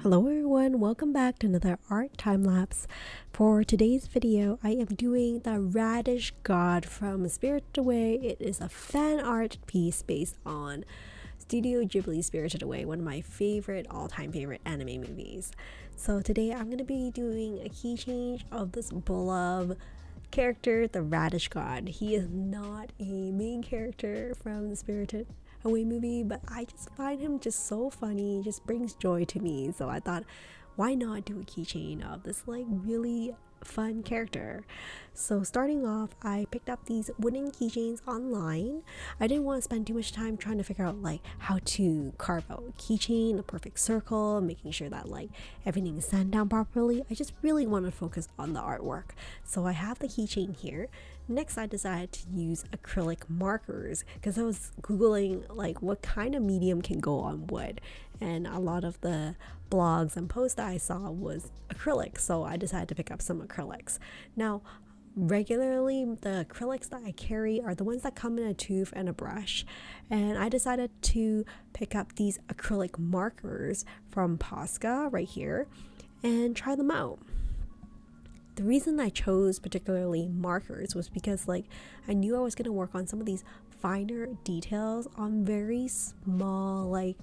Hello everyone, welcome back to another art time lapse. For today's video, I am doing the Radish God from Spirited Away. It is a fan art piece based on Studio Ghibli Spirited Away, one of my all-time favorite anime movies. So today I'm going to be doing a key change of this beloved character, the Radish God. He is not a main character from the Spirited Away movie, but I just find him just so funny, just brings joy to me. So I thought, why not do a keychain of this like really fun character? So starting off, I picked up these wooden keychains online. I didn't want to spend too much time trying to figure out like how to carve out a keychain, a perfect circle, making sure that like everything is sand down properly. I just really want to focus on the artwork. So I have the keychain here. Next, I decided to use acrylic markers because I was googling like what kind of medium can go on wood, and a lot of the blogs and posts that I saw was acrylic, so I decided to pick up some acrylics. Now regularly the acrylics that I carry are the ones that come in a tube and a brush, and I decided to pick up these acrylic markers from Posca right here and try them out. The reason I chose particularly markers was because like I knew I was going to work on some of these finer details on very small like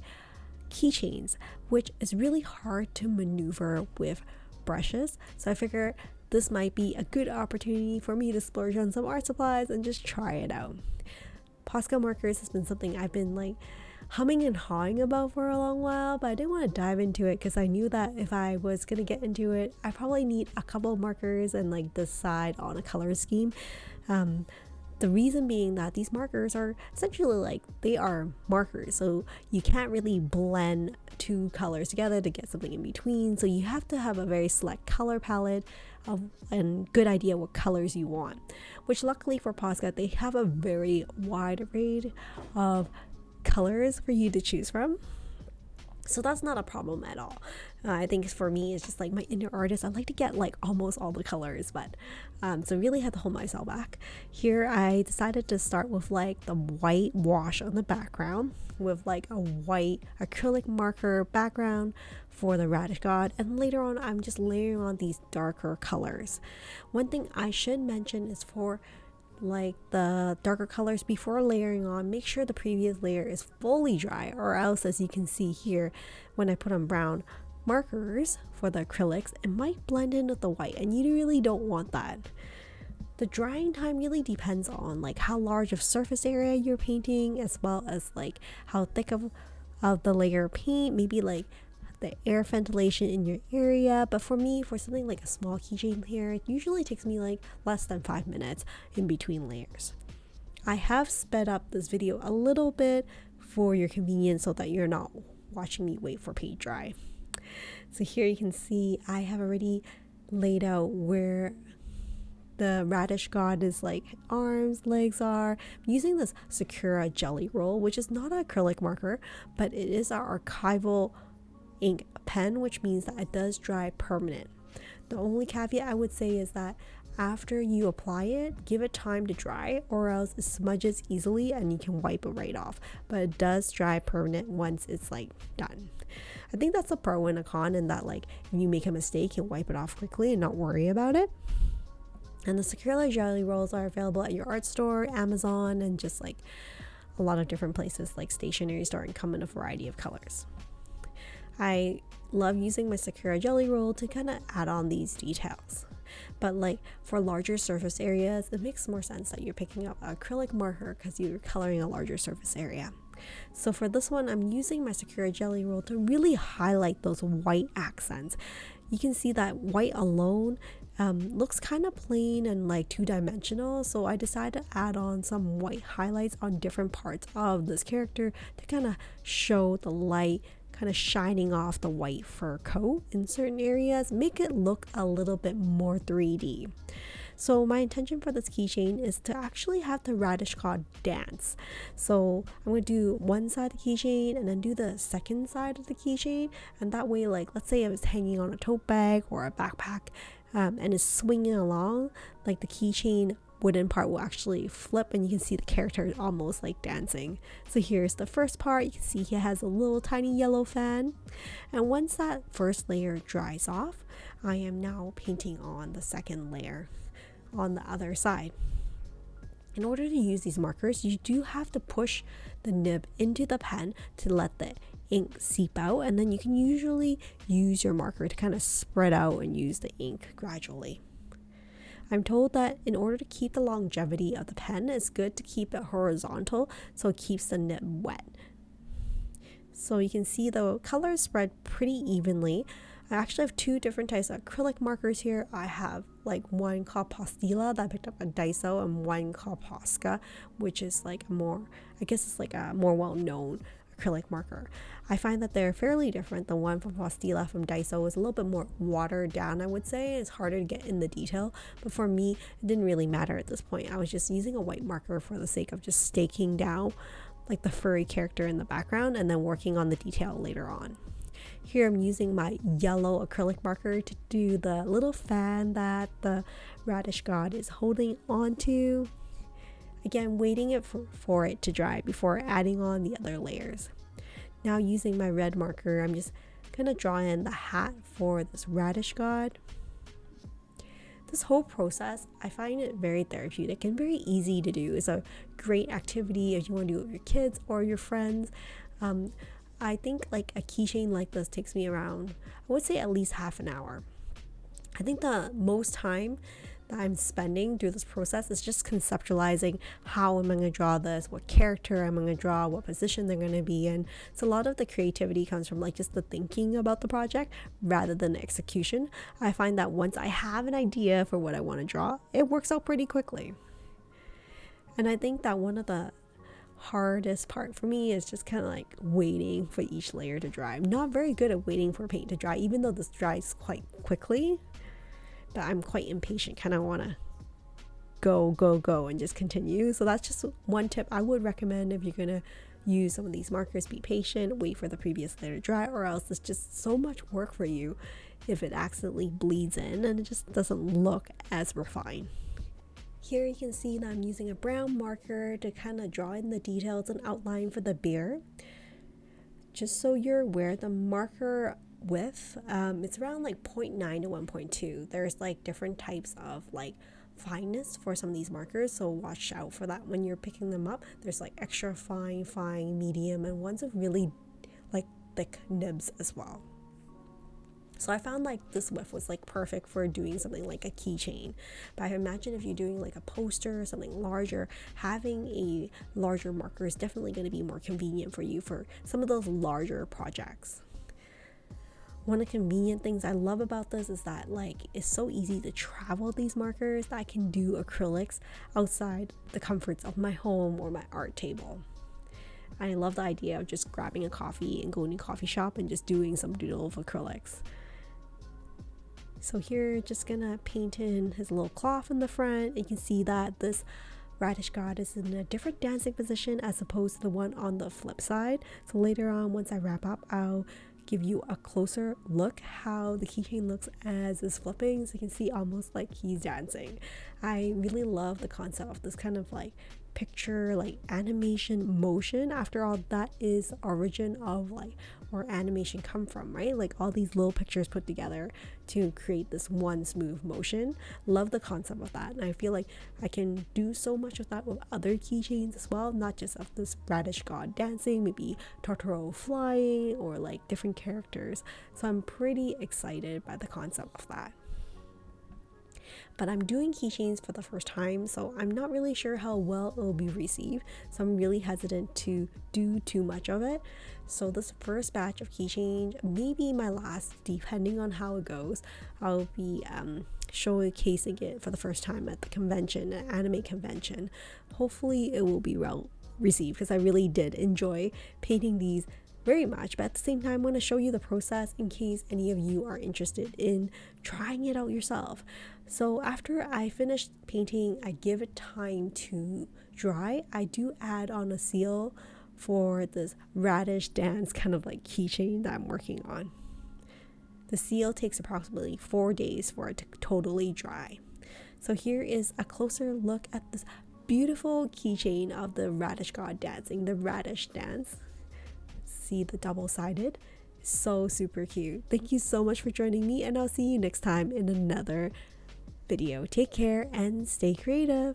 keychains, which is really hard to maneuver with brushes. So I figured this might be a good opportunity for me to splurge on some art supplies and just try it out. Posca markers has been something I've been like humming and hawing about for a long while, but I didn't want to dive into it because I knew that if I was going to get into it, I probably need a couple of markers and like decide on a color scheme. The reason being that these markers are essentially like they are markers, so you can't really blend two colors together to get something in between, so you have to have a very select color palette and good idea what colors you want, which luckily for Posca they have a very wide array of colors for you to choose from, so that's not a problem at all. I think for me it's just like my inner artist, I like to get like almost all the colors, but so really had to hold myself back. Here I decided to start with like the white wash on the background with like a white acrylic marker background for the Radish God, and later on I'm just layering on these darker colors. One thing I should mention is for like the darker colors, before layering on, make sure the previous layer is fully dry, or else, as you can see here, when I put on brown markers for the acrylics, it might blend in with the white, and you really don't want that. The drying time really depends on like how large of surface area you're painting, as well as like how thick of the layer of paint, maybe like the air ventilation in your area. But for me, for something like a small keychain here, it usually takes me like less than 5 minutes in between layers. I have sped up this video a little bit for your convenience so that you're not watching me wait for paint dry. So here you can see I have already laid out where the Radish God is like arms, legs are. I'm using this Sakura jelly roll, which is not an acrylic marker, but it is our archival ink pen, which means that it does dry permanent. The only caveat I would say is that after you apply it, give it time to dry, or else it smudges easily and you can wipe it right off, but it does dry permanent once it's like done. I think that's a pro and a con, in that like if you make a mistake, you can wipe it off quickly and not worry about it. And the Sakura jelly rolls are available at your art store, Amazon, and just like a lot of different places like stationery store, and come in a variety of colors. I love using my Sakura jelly roll to kind of add on these details, but like for larger surface areas, it makes more sense that you're picking up an acrylic marker because you're coloring a larger surface area. So for this one, I'm using my Sakura jelly roll to really highlight those white accents. You can see that white alone looks kind of plain and like two-dimensional, so I decided to add on some white highlights on different parts of this character to kind of show the light kind of shining off the white fur coat in certain areas, make it look a little bit more 3D. So my intention for this keychain is to actually have the Radish God dance. So I'm going to do one side of the keychain and then do the second side of the keychain, and that way, like let's say I was hanging on a tote bag or a backpack and is swinging along, like the keychain wooden part will actually flip and you can see the character almost like dancing. So here's the first part. You can see he has a little tiny yellow fan, and once that first layer dries off, I am now painting on the second layer on the other side. In order to use these markers, you do have to push the nib into the pen to let the ink seep out, and then you can usually use your marker to kind of spread out and use the ink gradually. I'm told that in order to keep the longevity of the pen, it's good to keep it horizontal so it keeps the nib wet. So you can see the colors spread pretty evenly. I actually have two different types of acrylic markers here. I have like one called Pastilla that I picked up at Daiso, and one called Posca, which is like a more, I guess it's like a more well-known acrylic marker. I find that they're fairly different. The one from Pastilla from Daiso is a little bit more watered down, I would say. It's harder to get in the detail, but for me, it didn't really matter at this point. I was just using a white marker for the sake of just staking down like the furry character in the background and then working on the detail later on. Here I'm using my yellow acrylic marker to do the little fan that the radish god is holding onto. Again, waiting it for it to dry before adding on the other layers. Now using my red marker, I'm just gonna draw in the hat for this radish god. This whole process, I find it very therapeutic and very easy to do. It's a great activity if you want to do it with your kids or your friends. I think like a keychain like this takes me around, I would say at least half an hour. I think the most time that I'm spending through this process is just conceptualizing how am I going to draw this, what character I'm going to draw, what position they're going to be in. So a lot of the creativity comes from like just the thinking about the project rather than the execution. I find that once I have an idea for what I want to draw, it works out pretty quickly. And I think that one of the hardest part for me is just kind of like waiting for each layer to dry. I'm not very good at waiting for paint to dry, even though this dries quite quickly, but I'm quite impatient, kind of want to go and just continue. So that's just one tip I would recommend if you're gonna use some of these markers. Be patient, wait for the previous layer to dry, or else it's just so much work for you if it accidentally bleeds in and it just doesn't look as refined. Here you can see that I'm using a brown marker to kind of draw in the details and outline for the bear. Just so you're aware, the marker width, it's around like 0.9 to 1.2. There's like different types of like fineness for some of these markers, so watch out for that when you're picking them up. There's like extra fine, medium, and ones of really like thick nibs as well. So I found like this width was like perfect for doing something like a keychain. But I imagine if you're doing like a poster or something larger, having a larger marker is definitely going to be more convenient for you for some of those larger projects. One of the convenient things I love about this is that like it's so easy to travel these markers that I can do acrylics outside the comforts of my home or my art table. I love the idea of just grabbing a coffee and going to a coffee shop and just doing some doodle of acrylics. So here, just gonna paint in his little cloth in the front. You can see that this radish god is in a different dancing position as opposed to the one on the flip side. So later on, once I wrap up, I'll give you a closer look how the keychain looks as it's flipping, so you can see almost like he's dancing. I really love the concept of this kind of like picture, like animation motion. After all, that is the origin of like where animation come from, right? Like all these little pictures put together to create this one smooth motion. Love the concept of that, and I feel like I can do so much of that with other keychains as well, not just of this radish god dancing, maybe Totoro flying or like different characters. So I'm pretty excited by the concept of that. But I'm doing keychains for the first time, so I'm not really sure how well it will be received, so I'm really hesitant to do too much of it. So this first batch of keychains, maybe my last, depending on how it goes, I'll be showcasing it for the first time at the convention, an anime convention. Hopefully it will be well received, because I really did enjoy painting these very much, but at the same time I want to show you the process in case any of you are interested in trying it out yourself. So after I finish painting, I give it time to dry. I do add on a seal for this radish dance kind of like keychain that I'm working on. The seal takes approximately 4 days for it to totally dry. So here is a closer look at this beautiful keychain of the radish god dancing, the radish dance. See the double-sided? So super cute. Thank you so much for joining me, and I'll see you next time in another video. Take care and stay creative.